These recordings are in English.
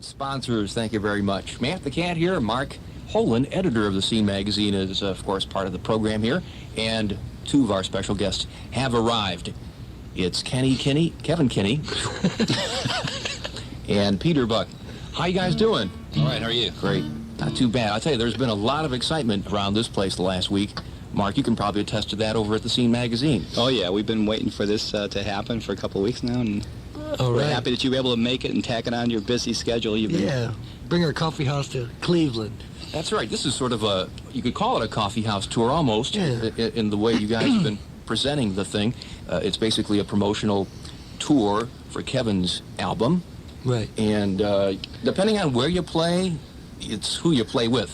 Sponsors, thank you very much. Matt the Cat here. Mark Holan, editor of the Scene magazine, is of course part of the program here, and two of our special guests have arrived. It's Kevn Kinney, and Peter Buck. How you guys doing? All right, how are you? Great. Not too bad. I'll tell you, there's been a lot of excitement around this place the last week. Mark, you can probably attest to that over at the Scene magazine. Oh yeah, we've been waiting for this to happen for a couple of weeks now, and we're happy that you were able to make it and tack it on your busy schedule. Bring our coffee house to Cleveland. That's right. This is sort of a, you could call it a coffee house tour almost, in the way you guys have been presenting the thing. It's basically a promotional tour for Kevn's album. Right. And depending on where you play, it's who you play with.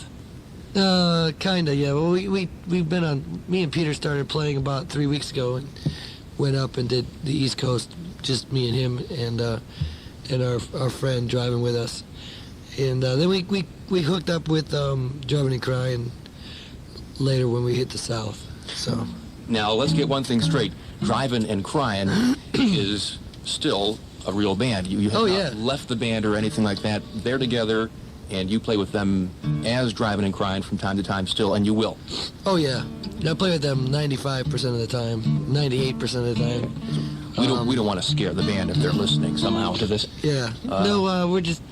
Kinda, yeah. Well, we've been on, me and Peter started playing about 3 weeks ago and went up and did the East Coast, just me and him and our friend driving with us. And then we hooked up with Driving and Crying later when we hit the South. So now let's get one thing straight. Driving and Crying is still a real band. You have not left the band or anything like that. They're together, and you play with them as Driving and Crying from time to time still, and you will. Oh yeah, I play with them 95% of the time, 98% of the time. We don't want to scare the band if they're listening somehow to this. Yeah. No, we're just,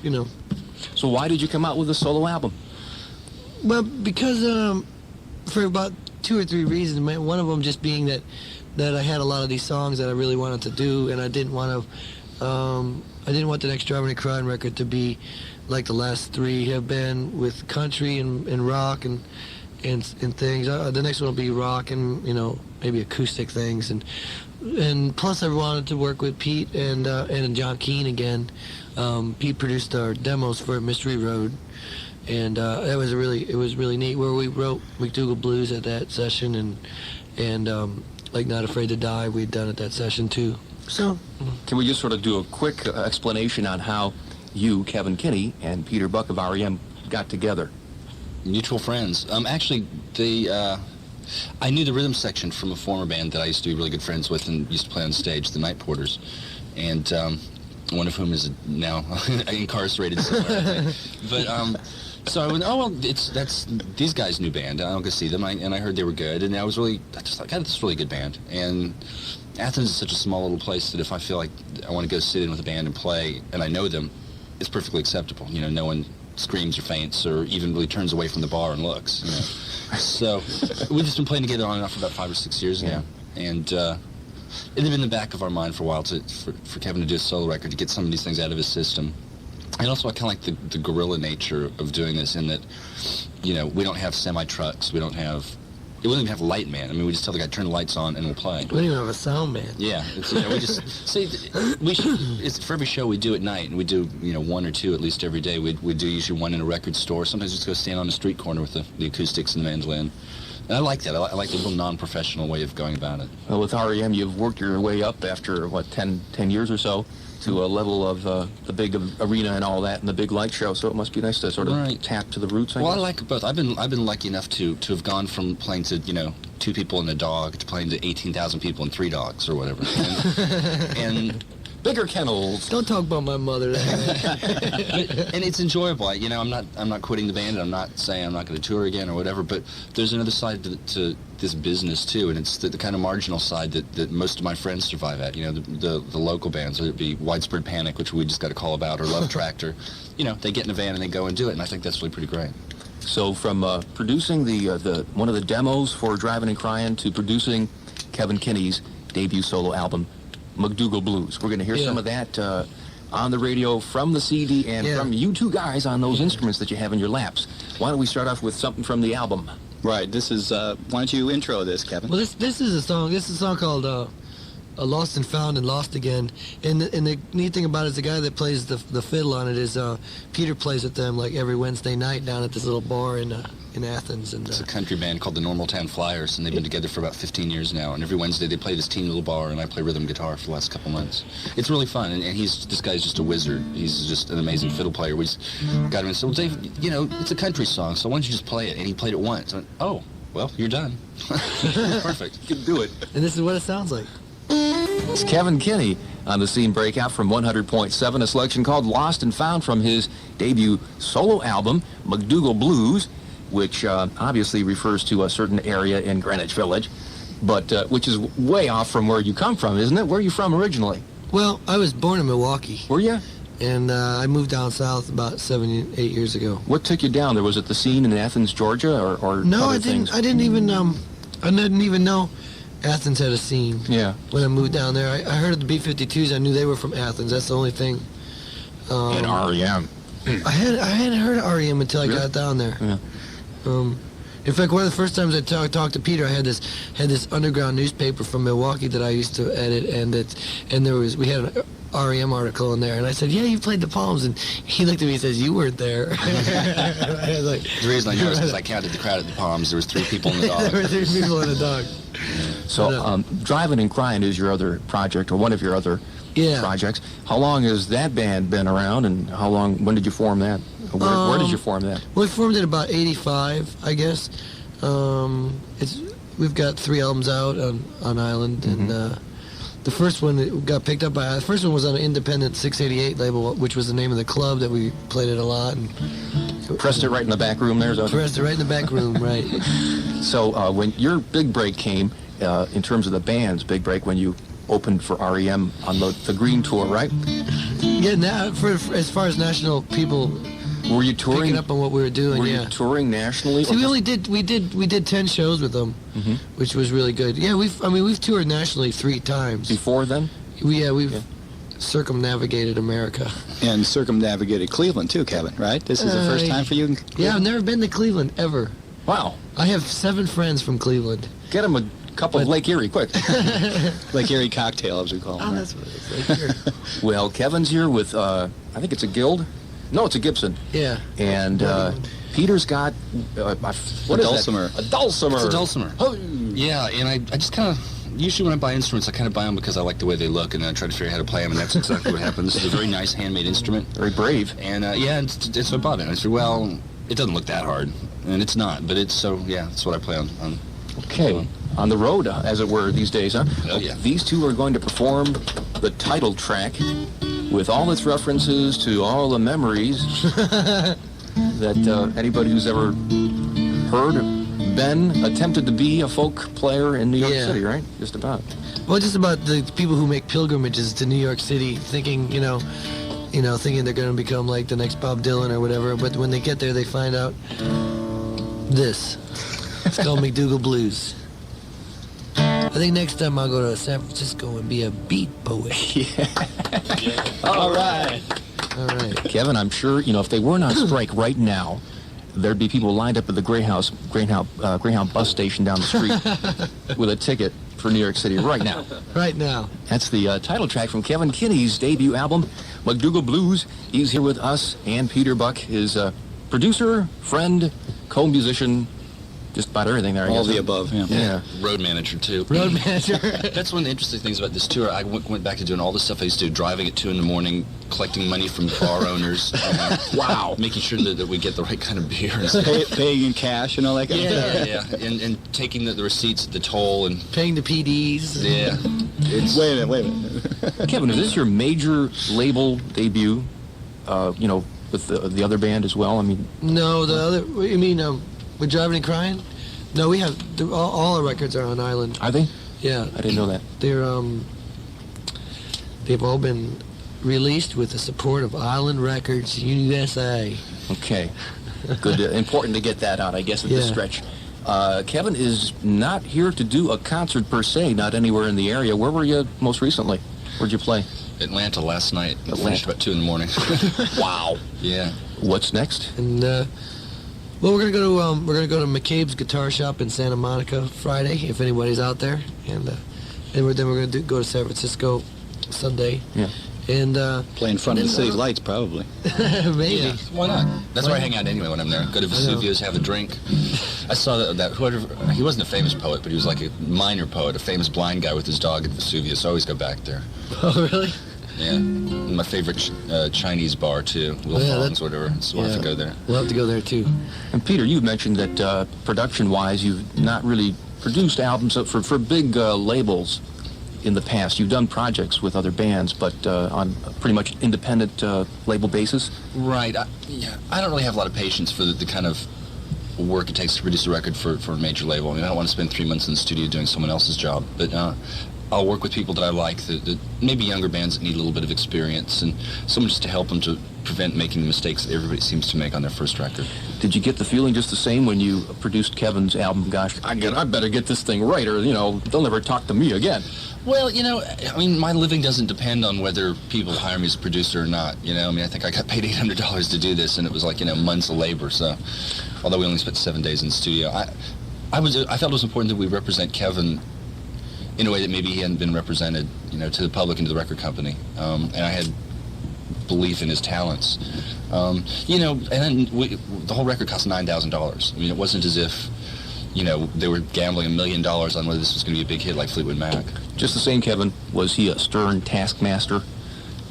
So why did you come out with a solo album? Well, because for about 2 or 3 reasons. One of them just being that I had a lot of these songs that I really wanted to do, and I didn't want the next Driving and Crying record to be like the last 3 have been, with country and rock and things. The next one will be rock and maybe acoustic things, and plus I wanted to work with Pete and John Keane again. Pete produced our demos for Mystery Road, and it was really neat, where we wrote MacDougal Blues at that session, and like Not Afraid to Die we'd done at that session too. So can we just sort of do a quick explanation on how you, Kevn Kinney, and Peter Buck of R.E.M. got together? Mutual friends. Actually, I knew the rhythm section from a former band that I used to be really good friends with and used to play on stage, the Night Porters, and one of whom is now incarcerated somewhere. But so I went, oh well, that's these guys' new band. I'll go see them, and I heard they were good, and I just thought, God, this is a really good band. And Athens is such a small little place that if I feel like I want to go sit in with a band and play, and I know them, it's perfectly acceptable. No one screams or faints or even really turns away from the bar and looks. So we've just been playing together on and off for about 5 or 6 years now, and it had been in the back of our mind for a while for Kevn to do a solo record, to get some of these things out of his system. And also I kind of like the guerrilla nature of doing this, in that we don't have semi-trucks, we wouldn't even have light man. I mean, we just tell the guy, turn the lights on and we'll play. We don't even have a sound man. Yeah, we just see. It's for every show we do at night, and we do 1 or 2 at least every day. We do usually one in a record store. Sometimes just go stand on the street corner with the acoustics and the mandolin. And I like that. I like the little non-professional way of going about it. Well, with R.E.M., you've worked your way up after 10 years or so to a level of the big arena and all that, and the big light show. So it must be nice to sort of tap to the roots. I guess. I like both. I've been lucky enough to have gone from playing to 2 people and a dog to playing to 18,000 people and 3 dogs or whatever. And bigger kennels. Don't talk about my mother. And it's enjoyable. I'm not quitting the band, and I'm not saying I'm not going to tour again or whatever. But there's another side to this business too, and it's the kind of marginal side that most of my friends survive at. The local bands, whether it be Widespread Panic, which we just got a call about, or Love Tractor. They get in a van and they go and do it, and I think that's really pretty great. So from producing the one of the demos for Driving and Crying to producing Kevn Kinney's debut solo album, MacDougal Blues. We're going to hear some of that on the radio from the CD and from you two guys on those instruments that you have in your laps. Why don't we start off with something from the album? Right. This is. Why don't you intro this, Kevn? Well, this is a song. This is a song called Lost and Found and Lost Again. And the neat thing about it is the guy that plays the fiddle on it is Peter plays with them like every Wednesday night down at this little bar in Athens. And it's a country band called the Normal Town Flyers, and they've been together for about 15 years now. And every Wednesday they play this team little bar, and I play rhythm guitar for the last couple months. It's really fun, and this guy's just a wizard. He's just an amazing fiddle player. We just got him and said, well, Dave, it's a country song, so why don't you just play it? And he played it once. I went, oh, well, you're done. Perfect. You can do it. And this is what it sounds like. It's Kevn Kinney on the Scene Breakout from 100.7, a selection called Lost and Found from his debut solo album, MacDougal Blues, which obviously refers to a certain area in Greenwich Village, but which is way off from where you come from, isn't it? Where are you from originally? Well, I was born in Milwaukee. Were you? And I moved down south about 7, 8 years ago. What took you down there? Was it the scene in Athens, Georgia, or No, other I didn't. things? I didn't even know Athens had a scene. Yeah. When I moved down there, I heard of the B-52s. I knew they were from Athens. That's the only thing. And R.E.M. I hadn't heard of R.E.M. until I Really? got down there. Yeah. In fact, one of the first times I talked to Peter, I had this underground newspaper from Milwaukee that I used to edit, and we had an R.E.M. article in there, and I said, "Yeah, you played the Palms," and he looked at me and says, "You weren't there." I was like, The reason I know is because I counted the crowd at the Palms. There was 3 people in the dog. there were 3 people and a dog. So, Driving and Crying is your other project, or one of your other projects. How long has that band been around, and when did you form that? Where did you form that? Well, we formed it about 85, I guess. We've got 3 albums out on Island, and the first one that got picked up by. The first one was on an independent 688 label, which was the name of the club that we played at a lot. And Pressed it right in the back room there? Is that pressed it right in the back room, right. So when your big break came, in terms of the band's big break, when you opened for R.E.M. on the Green Tour, right? Yeah, now as far as national people Were you touring? picking up on what we were doing, Were yeah. you touring nationally? See, we did 10 shows with them, which was really good. Yeah, we've toured nationally 3 times. Before then? We've circumnavigated America. And circumnavigated Cleveland too, Kevin, right? This is the first time for you in Cleveland? Yeah, I've never been to Cleveland, ever. Wow. I have 7 friends from Cleveland. Get them a cup of Lake Erie, quick. Lake Erie cocktail, as we call them. Oh, right? that's what it is. Like here. Well, Kevin's here with, I think it's a Guild. No, it's a Gibson. Yeah. And Peter's got, what is dulcimer. that? A dulcimer. It's a dulcimer. Oh. Yeah, and I just kind of, usually when I buy instruments, I kind of buy them because I like the way they look, and then I try to figure out how to play them, and that's exactly what happened. This is a very nice handmade instrument. Very brave. And it's I bought it. And I said, well, it doesn't look that hard, and it's not, but it's that's what I play on. Okay. On the road, as it were, these days, huh? Oh, yeah. These two are going to perform the title track with all its references to all the memories that anybody who's ever heard, attempted to be a folk player in New York City, right? Just about. Well, just about the people who make pilgrimages to New York City, thinking thinking they're going to become like the next Bob Dylan or whatever. But when they get there, they find out this. It's called MacDougal Blues. I think next time I'll go to San Francisco and be a beat poet. All right. All right. Kevin, I'm sure, if they weren't on strike right now, there'd be people lined up at the Greyhound bus station down the street with a ticket for New York City right now. Right now. That's the title track from Kevn Kinney's debut album, MacDougal Blues. He's here with us, and Peter Buck, his producer, friend, co-musician, just about everything there, I All guess. the above, yeah. Yeah. Road manager, too. Road manager. That's one of the interesting things about this tour. I went back to doing all the stuff I used to do, driving at 2 in the morning, collecting money from bar owners. Wow. Making sure that we get the right kind of beer and stuff. Paying in cash and all that kind of stuff. Yeah. And taking the receipts at the toll and... Paying the PDs. Yeah. Wait a minute. Kevin, is this your major label debut, with the other band as well? I mean... No, the other... You mean with Driving and Crying? No, we have... All our records are on Island. Are they? Yeah. I didn't know that. They've all been released with the support of Island Records USA. Okay. Good. Important to get that out, I guess, at this stretch. Kevin is not here to do a concert per se, not anywhere in the area. Where were you most recently? Where'd you play? Atlanta last night. Atlanta. Finished about 2 in the morning. Wow. Yeah. What's next? And we're gonna go to McCabe's Guitar Shop in Santa Monica Friday, if anybody's out there, and then we're gonna go to San Francisco Sunday. Yeah. And Play in front of the city lights, probably. maybe. Yeah, why not? That's where I hang out anyway when I'm there. Go to Vesuvius, have a drink. I saw that whoever, he wasn't a famous poet, but he was like a minor poet, a famous blind guy with his dog at Vesuvius. I always go back there. Oh, really? Yeah. And my favorite Chinese bar, too. Will Fong's, whatever. So we'll have to go there. We'll have to go there, too. And Peter, you mentioned that production-wise, you've not really produced albums for big labels in the past. You've done projects with other bands, but on a pretty much independent label basis. Right. I don't really have a lot of patience for the kind of work it takes to produce a record for a major label. I mean, I don't want to spend 3 months in the studio doing someone else's job, but I'll work with people that I like, that maybe younger bands that need a little bit of experience, and someone just to help them to prevent making the mistakes that everybody seems to make on their first record. Did you get the feeling just the same when you produced Kevin's album? Gosh, I better get this thing right, or they'll never talk to me again. Well, I mean, my living doesn't depend on whether people hire me as a producer or not. I mean, I think I got paid $800 to do this, and it was like months of labor. So, although we only spent 7 days in the studio, I felt it was important that we represent Kevin in a way that maybe he hadn't been represented, to the public and to the record company. And I had belief in his talents. And then the whole record cost $9,000. I mean, it wasn't as if, they were gambling $1 million on whether this was going to be a big hit like Fleetwood Mac. Just the same, Kevin, was he a stern taskmaster?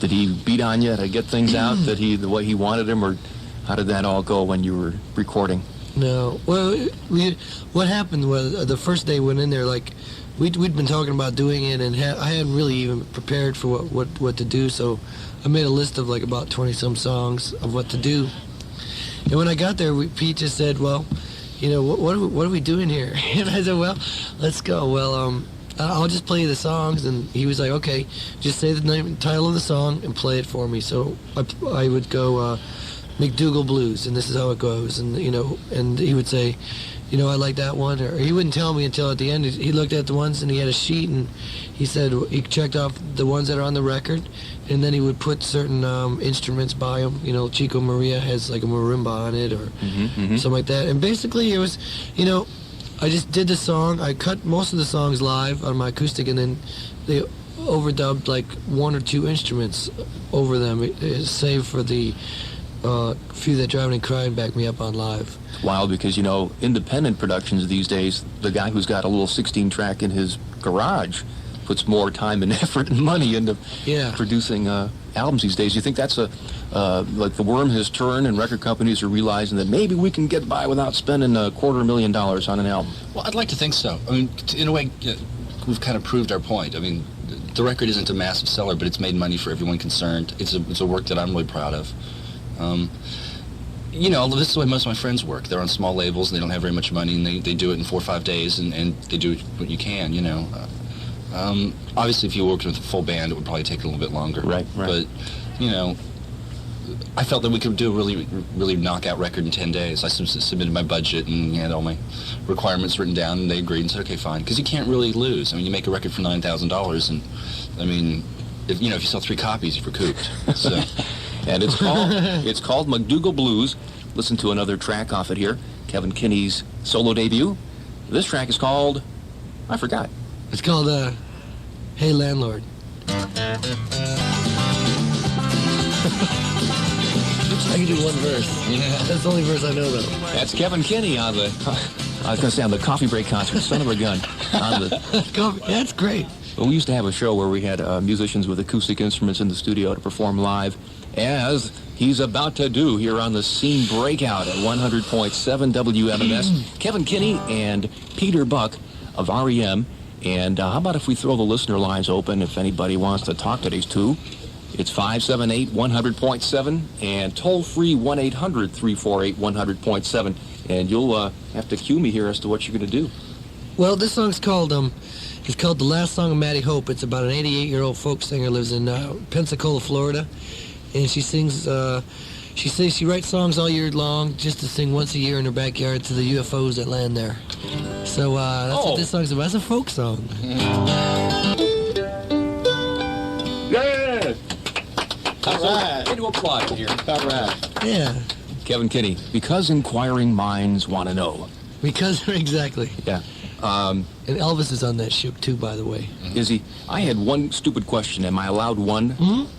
Did he beat on you to get things out the way he wanted him, or how did that all go when you were recording? No. Well, what happened was the first day we went in there, like, we'd been talking about doing it, and I hadn't really even prepared for what to do, so I made a list of like about 20-some songs of what to do. And when I got there, Pete just said, well, what are we doing here? And I said, well, let's go. Well, I'll just play the songs. And he was like, okay, just say the title of the song and play it for me. So I would go MACDOUGAL Blues, and this is how it goes. And, and he would say, I like that one. Or he wouldn't tell me until at the end. He looked at the ones, and he had a sheet, and he said he checked off the ones that are on the record, and then he would put certain instruments by them. Chico Maria has like a marimba on it, or something like that. And basically it was, I just did the song. I cut most of the songs live on my acoustic, and then they overdubbed like 1 or 2 instruments over them, save for the few that Driving and Crying back me up on live. Wild, because independent productions these days, the guy who's got a little 16-track in his garage puts more time and effort and money into producing albums these days. You think that's like the worm has turned, and record companies are realizing that maybe we can get by without spending $250,000 on an album? Well, I'd like to think so. I mean, in a way, we've kind of proved our point. I mean, the record isn't a massive seller, but it's made money for everyone concerned. It's a work that I'm really proud of. This is the way most of my friends work. They're on small labels, and they don't have very much money, and they do it in 4 or 5 days, and they do what you can, Obviously, if you worked with a full band, it would probably take a little bit longer. Right. But, I felt that we could do a really, really knockout record in 10 days. I submitted my budget and had all my requirements written down, and they agreed and said, okay, fine. Because you can't really lose. I mean, you make a record for $9,000, and, I mean, if you sell 3 copies, you've recouped. So. And it's called MACDOUGAL Blues. Listen to another track off it here. Kevn Kinney's solo debut. This track is called, I forgot. It's called Hey Landlord. I can do one verse. Yeah. That's the only verse I know, though. That's Kevn Kinney on the, I was going to say on the Coffee Break concert, son of a gun. That's great. Well, we used to have a show where we had musicians with acoustic instruments in the studio to perform live, as he's about to do here on the Scene Breakout at 100.7 WMMS. Kevn Kinney and Peter Buck of R.E.M. And how about if we throw the listener lines open if anybody wants to talk to these two? It's 578-100.7 and toll-free 1-800-348-100.7. And you'll have to cue me here as to what you're going to do. Well, this song's called it's called The Last Song of Mattie Hope. It's about an 88-year-old folk singer, lives in Pensacola, Florida. And she sings, she says she writes songs all year long just to sing once a year in her backyard to the UFOs that land there. So that's what this song's about. It's a folk song. Yeah! All right. Into applaud here. All right. Yeah. Kevn Kinney, because inquiring minds want to know. Because, exactly. Yeah. And Elvis is on that shoot, too, by the way. Is he? I had one stupid question. Am I allowed one? Mm-hmm.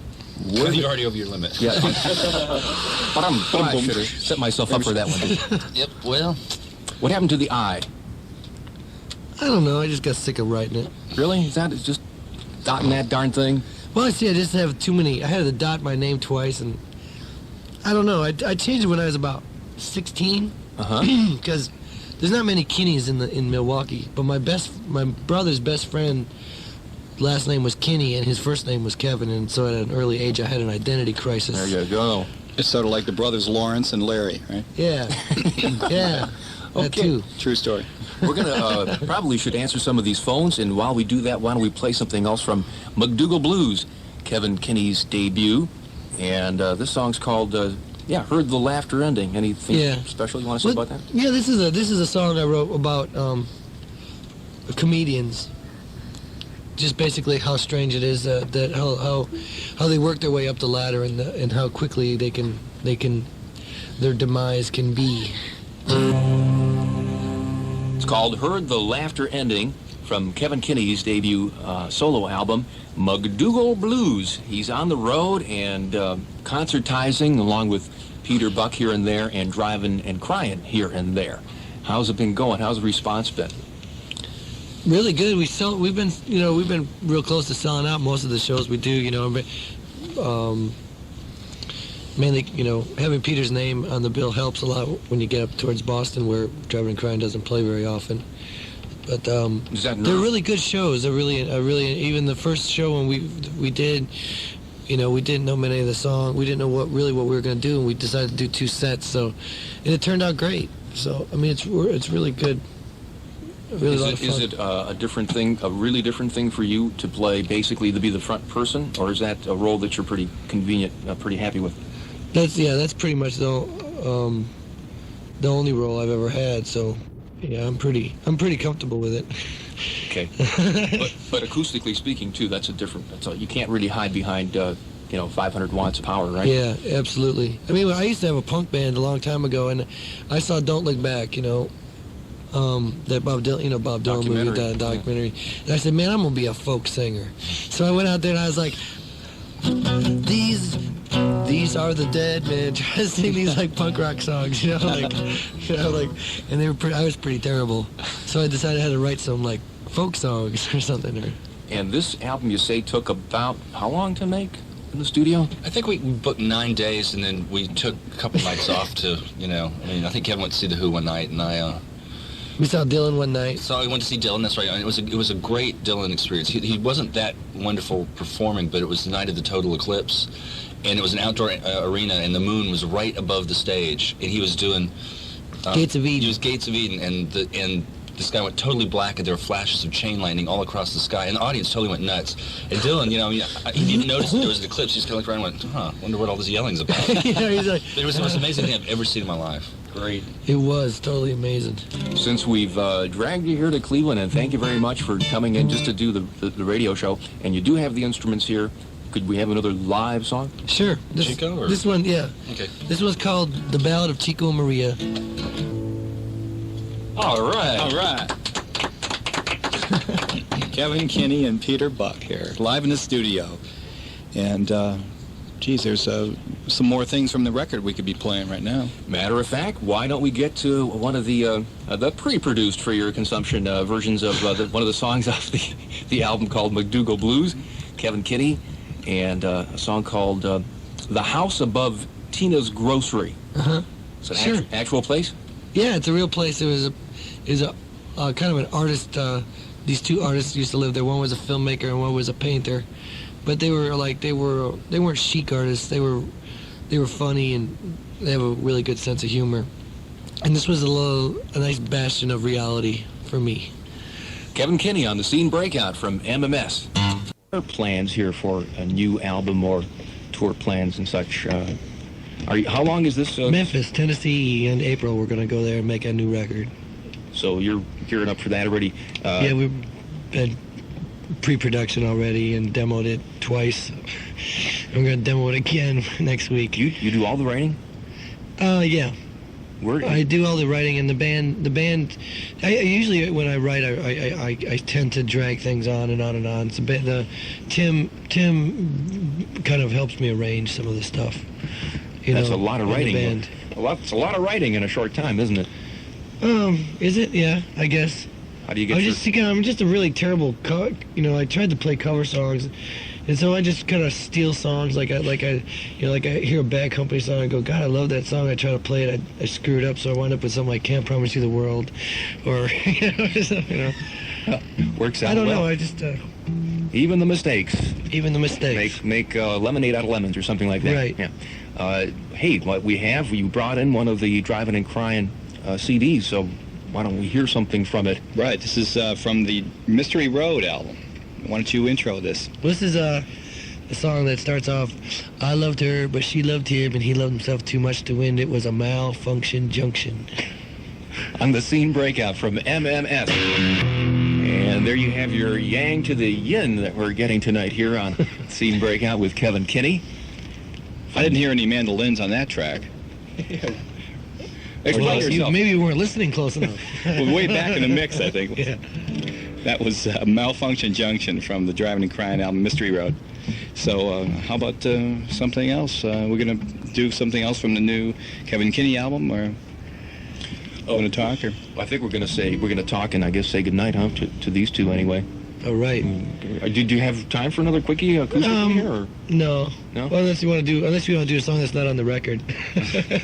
You're already over your limit. Yeah. But I should have set myself up for that one. Yep, well. What happened to the I? I don't know. I just got sick of writing it. Really? Is that just dotting that darn thing? Well, I see. I just have too many. I had to dot my name twice, and I don't know. I changed it when I was about 16. Because there's not many Kinneys in Milwaukee. But my brother's best friend last name was Kinney and his first name was Kevin, and so at an early age I had an identity crisis. There you go. It's sort of like the brothers Lawrence and Larry, right? Yeah, yeah, that too. True story. We're going to probably should answer some of these phones, and while we do that, why don't we play something else from MacDougal Blues, Kevn Kinney's debut, and this song's called, Heard the Laughter Ending. Anything special you want to say about that? Yeah, this is a song I wrote about comedians. Just basically how strange it is that how they work their way up the ladder and how quickly their demise can be. It's called Heard the Laughter Ending from Kevn Kinney's debut solo album, MacDougal Blues. He's on the road and concertizing along with Peter Buck here and there and driving and crying here and there. How's it been going? How's the response been? Really good. We've been real close to selling out most of the shows we do. Mainly, having Peter's name on the bill helps a lot when you get up towards Boston, where Driving and Crying doesn't play very often. But they're really good shows. They're really even the first show when we did, we didn't know many of the songs. We didn't know what we were going to do, and we decided to do 2 sets. And it turned out great. So I mean, it's really good. Really is it a different thing, a really different thing for you to play, basically to be the front person, or is that a role that you're pretty convenient, pretty happy with? That's pretty much the only role I've ever had. So yeah, I'm pretty comfortable with it. Okay, but acoustically speaking too, that's you can't really hide behind 500 watts of power, right? Yeah, absolutely. I mean, I used to have a punk band a long time ago, and I saw Don't Look Back, that Bob Dylan movie, that documentary. And I said, man, I'm gonna be a folk singer. So I went out there and I was like, these are the dead, man. Trying to sing these like punk rock songs, and they were I was pretty terrible. So I decided I had to write some like folk songs or something. And this album, you say, took about how long to make in the studio? I think we booked 9 days, and then we took a couple nights off to, I think Kevin went to see The Who one night, and we saw Dylan one night. So we went to see Dylan, that's right. It was a great Dylan experience. He wasn't that wonderful performing, but it was the night of the total eclipse, and it was an outdoor arena, and the moon was right above the stage, and he was doing... Gates of Eden. He was Gates of Eden, and the sky went totally black, and there were flashes of chain lightning all across the sky, and the audience totally went nuts. And Dylan, he didn't notice that there was an eclipse. He just kind of looked around and went, wonder what all this yelling's about. He's like, it was the most amazing thing I've ever seen in my life. Great. It was totally amazing. Since we've dragged you here to Cleveland, and thank you very much for coming in just to do the radio show, and you do have the instruments here, could we have another live song? Sure. Chico? Or? This one, yeah. Okay. This one's called The Ballad of Chico and Maria. All right. Kevn Kinney and Peter Buck here, live in the studio. And, there's some more things from the record we could be playing right now. Matter of fact, why don't we get to one of the pre-produced for your consumption versions of one of the songs off the album called MacDougal Blues, Kevn Kinney, and a song called The House Above Tina's Grocery. Uh-huh. It's an actual place? Yeah, it's a real place. It was a kind of an artist. These 2 artists used to live there. One was a filmmaker and one was a painter. But they weren't chic artists. They were funny, and they have a really good sense of humor. And this was a nice bastion of reality for me. Kevn Kinney on the Scene Breakout from MMS. What are plans here for a new album or tour plans and such? How long is this? Memphis, Tennessee, in April. We're going to go there and make a new record. So you're gearing up for that already? Yeah, we've had pre-production already and demoed it twice. I'm going to demo it again next week. You do all the writing? Yeah. I do all the writing, and the band. I usually when I write, I tend to drag things on and on and on. It's Tim kind of helps me arrange some of the stuff. That's a lot of writing. It's a lot of writing in a short time, isn't it? Is it? Yeah, I guess. How do you get? I'm just a really terrible. I tried to play cover songs, and so I just kind of steal songs. Like I hear a Bad Company song, I go, God, I love that song. I try to play it, I screw it up, so I wind up with something like Can't Promise You the World, or Works out. I don't well. know. I just. Even the mistakes. Even the mistakes. Make lemonade out of lemons or something like that. Right. Yeah. Hey, what we have, you brought in one of the Driving and Crying CDs, so why don't we hear something from it? Right. This is from the Mystery Road album. Why don't you intro this? This is a song that starts off, I loved her, but she loved him, and he loved himself too much to win. It was a malfunction junction. On the Scene Breakout from MMS. And there you have your yang to the yin that we're getting tonight here on Scene Breakout with Kevn Kinney. I didn't hear any mandolins on that track. Explain yourself. Maybe you weren't listening close enough. We're way back in the mix, I think. Yeah. That was Malfunction Junction from the Driving and Crying album, Mystery Road. So how about something else? We're going to do something else from the new Kevn Kinney album, or going to talk? Or? I think we're going to talk and I guess say goodnight, huh, to these two anyway. All right. Did you have time for another quickie acoustic here? Or? No. No? Well, unless you want to do a song that's not on the record.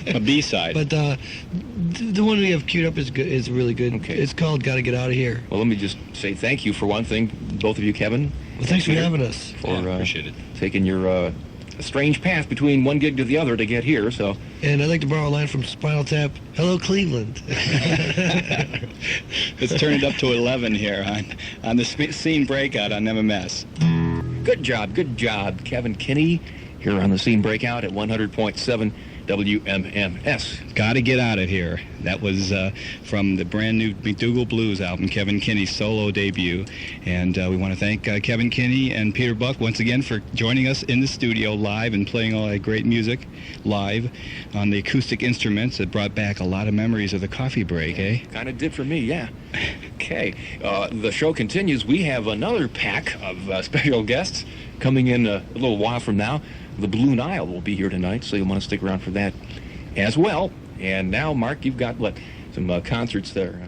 A B-side. But the one we have queued up is good. Is really good. Okay. It's called "Gotta Get Out of Here." Well, let me just say thank you for one thing, both of you, Kevn. Well, thanks for having us. For appreciate it. Taking your strange path between one gig to the other to get here. So. And I'd like to borrow a line from Spinal Tap. Hello, Cleveland. Let's turn it up to 11 here on the Scene Breakout on MMS. Good job, Kevn Kinney here on the Scene Breakout at 100.7 WMMS. Gotta Get Out of Here. That was from the brand new MacDougal Blues album, Kevn Kinney's solo debut. And we want to thank Kevn Kinney and Peter Buck once again for joining us in the studio live and playing all that great music live on the acoustic instruments that brought back a lot of memories of the coffee break, eh? Kind of did for me, yeah. Okay, the show continues. We have another pack of special guests coming in a little while from now. The Blue Nile will be here tonight, so you'll want to stick around for that as well. And now, Mark, you've got, some concerts there.